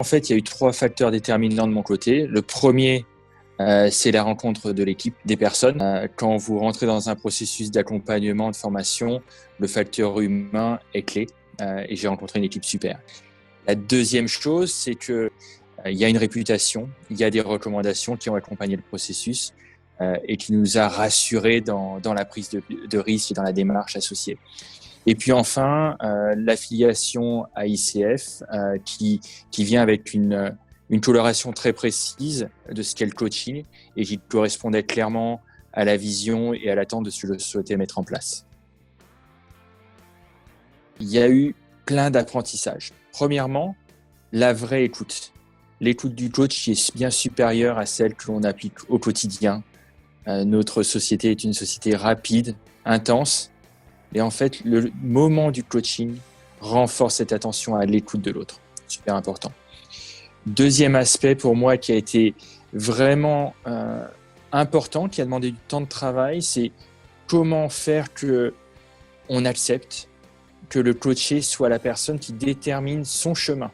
fait, il y a eu 3 facteurs déterminants de mon côté. Le premier, c'est la rencontre de l'équipe, des personnes. Quand vous rentrez dans un processus d'accompagnement, de formation, le facteur humain est clé et j'ai rencontré une équipe super. La deuxième chose, c'est que il y a une réputation, il y a des recommandations qui ont accompagné le processus et qui nous a rassurés dans la prise de risque et dans la démarche associée. Et puis enfin, l'affiliation à ICF qui vient avec une coloration très précise de ce qu'est le coaching et qui correspondait clairement à la vision et à l'attente de ce que je souhaitais mettre en place. Il y a eu plein d'apprentissages. Premièrement, la vraie écoute. L'écoute du coach qui est bien supérieure à celle que l'on applique au quotidien. Notre société est une société rapide, intense. Et en fait, le moment du coaching renforce cette attention à l'écoute de l'autre. Super important. Deuxième aspect pour moi qui a été vraiment important, qui a demandé du temps de travail, c'est comment faire que on accepte que le coaché soit la personne qui détermine son chemin.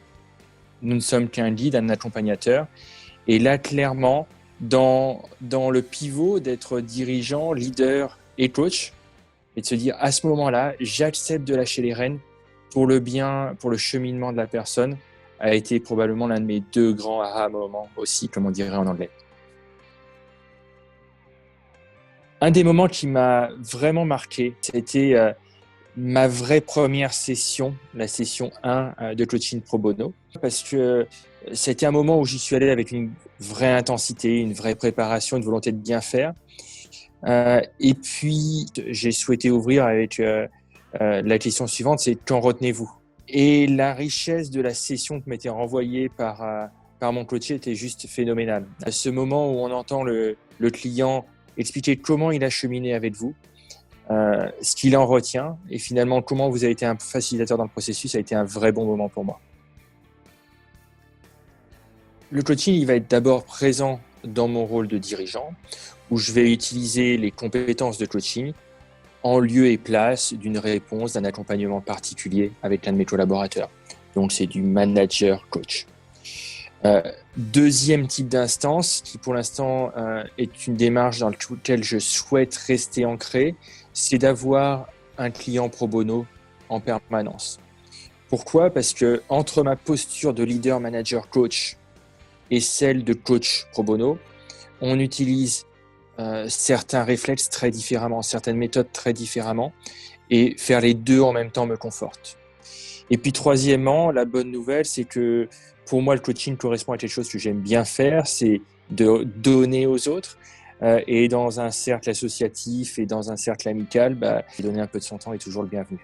Nous ne sommes qu'un guide, un accompagnateur. Et là, clairement, dans le pivot d'être dirigeant, leader et coach, et de se dire à ce moment-là, j'accepte de lâcher les rênes pour le bien, pour le cheminement de la personne, a été probablement l'un de mes 2 grands aha moments aussi, comme on dirait en anglais. Un des moments qui m'a vraiment marqué, c'était ma vraie première session, la session 1 de coaching pro bono, parce que c'était un moment où j'y suis allé avec une vraie intensité, une vraie préparation, une volonté de bien faire. Et puis, j'ai souhaité ouvrir avec la question suivante, c'est qu'en retenez-vous ? Et la richesse de la session que m'était renvoyée par mon coaché était juste phénoménale. À ce moment où on entend le client expliquer comment il a cheminé avec vous, ce qu'il en retient et finalement comment vous avez été un facilitateur dans le processus a été un vrai bon moment pour moi. Le coaching, il va être d'abord présent dans mon rôle de dirigeant où je vais utiliser les compétences de coaching en lieu et place d'une réponse, d'un accompagnement particulier avec l'un de mes collaborateurs. Donc, c'est du manager coach. Deuxième type d'instance, qui pour l'instant est une démarche dans laquelle je souhaite rester ancré, c'est d'avoir un client pro bono en permanence. Pourquoi ? Parce que entre ma posture de leader, manager, coach et celle de coach pro bono, on utilise certains réflexes très différemment, certaines méthodes très différemment, et faire les 2 en même temps me conforte. Et puis troisièmement, la bonne nouvelle, c'est que pour moi, le coaching correspond à quelque chose que j'aime bien faire, c'est de donner aux autres. Et dans un cercle associatif et dans un cercle amical, donner un peu de son temps est toujours le bienvenu.